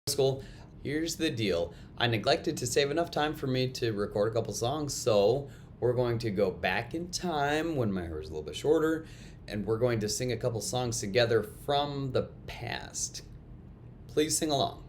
School. Here's the deal. I neglected to save enough time for me to record a couple songs, so we're going to go back in time when my hair is a little bit shorter, and we're going to sing a couple songs together from the past. Please sing along.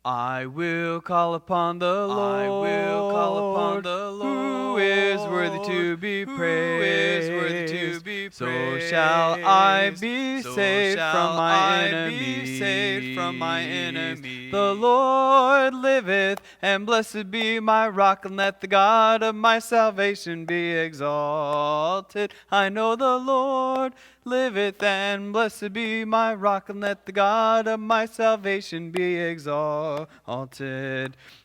I will call upon the Lord. I will call upon the Lord. Who is worthy to be praised? Who is worthy to be praised? So shall I be saved from my enemies. Saved from my enemies. The Lord liveth, and blessed be my rock, and let the God of my salvation be exalted. I know the Lord liveth, and blessed be my rock, and let the God of my salvation be exalted.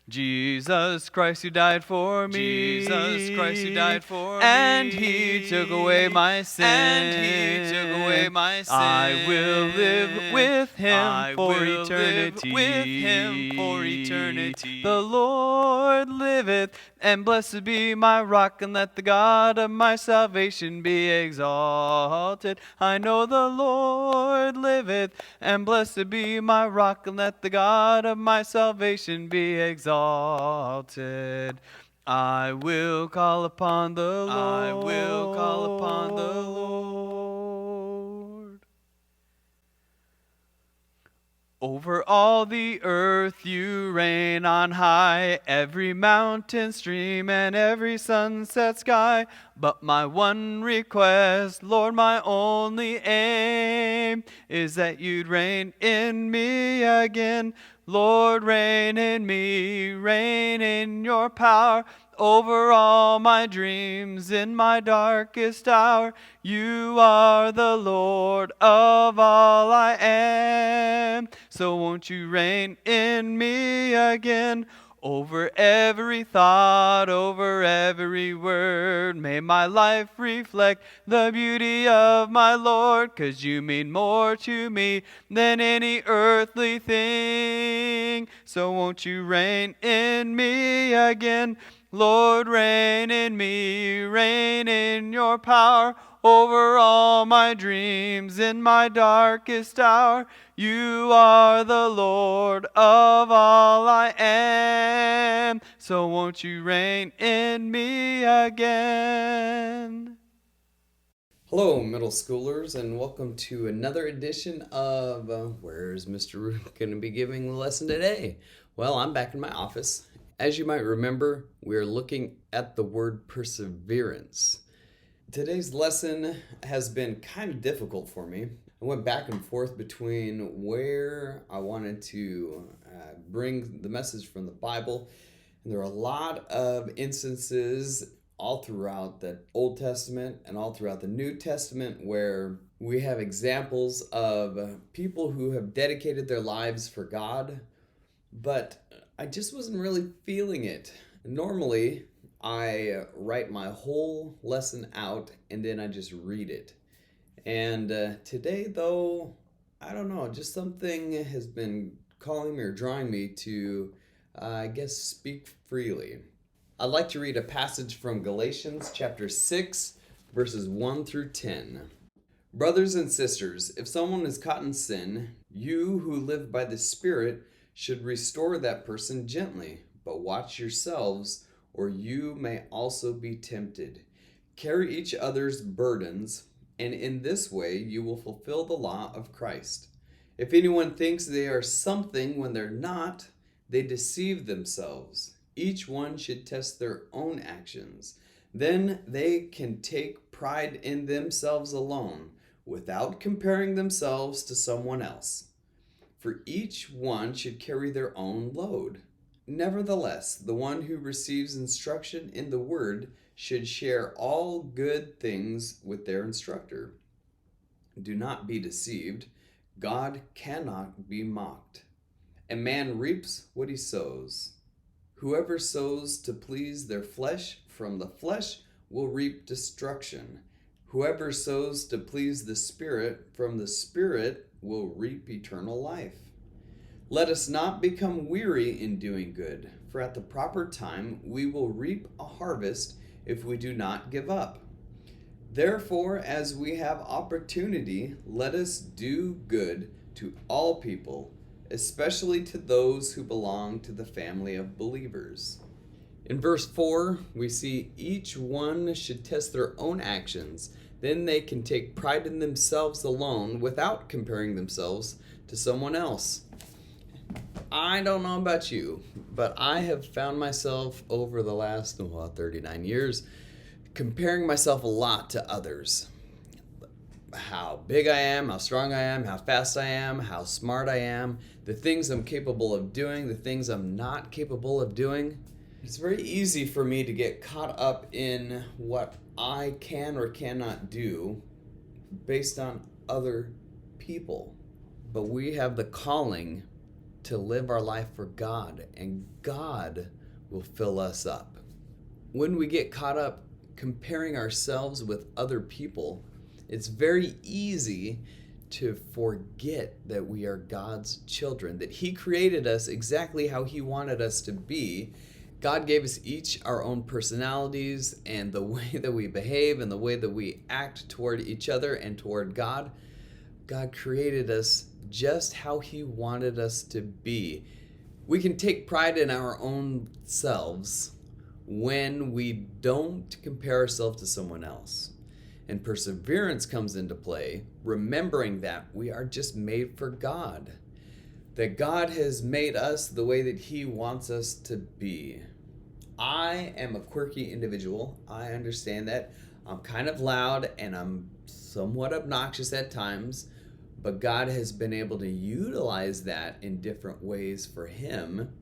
Jesus Christ who died for me. Jesus Christ who died for me. And he took away my sin. And he took away my sin. I will live with him for eternity. With him for eternity. The Lord liveth, and blessed be my rock, and let the God of my salvation be exalted. I know the Lord liveth, and blessed be my rock, and let the God of my salvation be exalted. I will call upon the Lord. I will call upon the Lord. Over all the earth you reign on high, every mountain, stream, and every sunset sky. But my one request, Lord, my only aim, is that you'd reign in me again. Lord, reign in me, reign in your power over all my dreams in my darkest hour. You are the Lord of all I am. So won't you reign in me again? Over every thought, over every word, may my life reflect the beauty of my Lord, 'cause you mean more to me than any earthly thing. So won't you reign in me again? Lord, reign in me, reign in your power over all my dreams in my darkest hour. You are the Lord of all I am. So won't you reign in me again? Hello, middle schoolers, and welcome to another edition of Where's Mr. Root going to be giving the lesson today? Well, I'm back in my office. As you might remember, we're looking at the word perseverance. Today's lesson has been kind of difficult for me. I went back and forth between where I wanted to bring the message from the Bible, and there are a lot of instances all throughout the Old Testament and all throughout the New Testament where we have examples of people who have dedicated their lives for God, but I just wasn't really feeling it. Normally, I write my whole lesson out and then I just read it. And today, though, I don't know, just something has been calling me or drawing me to, I guess, speak freely. I'd like to read a passage from Galatians chapter 6, verses 1 through 10. Brothers and sisters, if someone is caught in sin, you who live by the Spirit should restore that person gently, but watch yourselves, or you may also be tempted. Carry each other's burdens, and in this way you will fulfill the law of Christ. If anyone thinks they are something when they're not, they deceive themselves. Each one should test their own actions. Then they can take pride in themselves alone, without comparing themselves to someone else. For each one should carry their own load. Nevertheless, the one who receives instruction in the word should share all good things with their instructor. Do not be deceived. God cannot be mocked. A man reaps what he sows. Whoever sows to please their flesh from the flesh will reap destruction. Whoever sows to please the Spirit from the Spirit will reap eternal life. Let us not become weary in doing good, for at the proper time we will reap a harvest if we do not give up. Therefore, as we have opportunity, let us do good to all people, especially to those who belong to the family of believers. In verse 4, we see each one should test their own actions. Then they can take pride in themselves alone without comparing themselves to someone else. I don't know about you, but I have found myself over the last 39 years comparing myself a lot to others. How big I am, how strong I am, how fast I am, how smart I am, the things I'm capable of doing, the things I'm not capable of doing. It's very easy for me to get caught up in what I can or cannot do based on other people. But we have the calling to live our life for God, and God will fill us up. When we get caught up comparing ourselves with other people, it's very easy to forget that we are God's children, that He created us exactly how He wanted us to be. God gave us each our own personalities, and the way that we behave and the way that we act toward each other and toward God. God created us just how He wanted us to be. We can take pride in our own selves when we don't compare ourselves to someone else. And perseverance comes into play, remembering that we are just made for God, that God has made us the way that He wants us to be. I am a quirky individual. I understand that. I'm kind of loud and I'm somewhat obnoxious at times, but God has been able to utilize that in different ways for Him.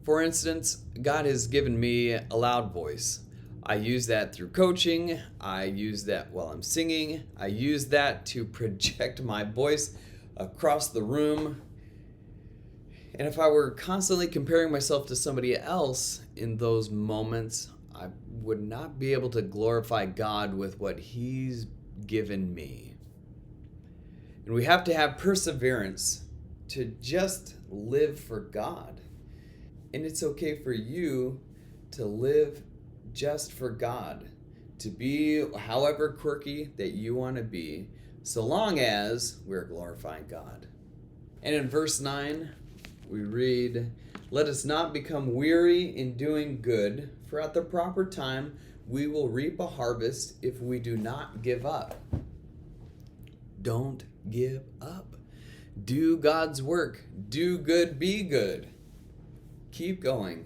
For instance, God has given me a loud voice. I use that through coaching. I use that while I'm singing. I use that to project my voice across the room. And if I were constantly comparing myself to somebody else in those moments, I would not be able to glorify God with what He's given me. And we have to have perseverance to just live for God. And it's okay for you to live just for God, to be however quirky that you want to be, so long as we're glorifying God. And in verse 9, we read, "Let us not become weary in doing good, for at the proper time we will reap a harvest if we do not give up." Don't give up. Do God's work. Do good, be good. Keep going.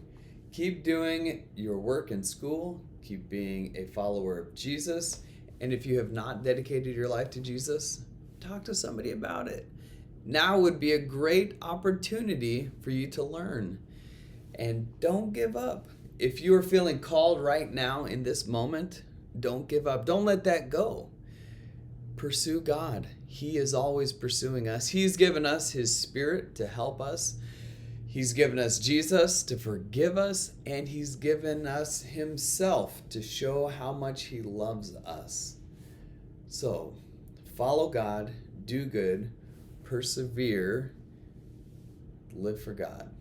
Keep doing your work in school. Keep being a follower of Jesus. And if you have not dedicated your life to Jesus, talk to somebody about it. Now would be a great opportunity for you to learn. And don't give up. If you are feeling called right now in this moment, don't give up. Don't let that go. Pursue God. He is always pursuing us. He's given us His Spirit to help us. He's given us Jesus to forgive us, and He's given us Himself to show how much He loves us. So, follow God, do good, persevere, live for God.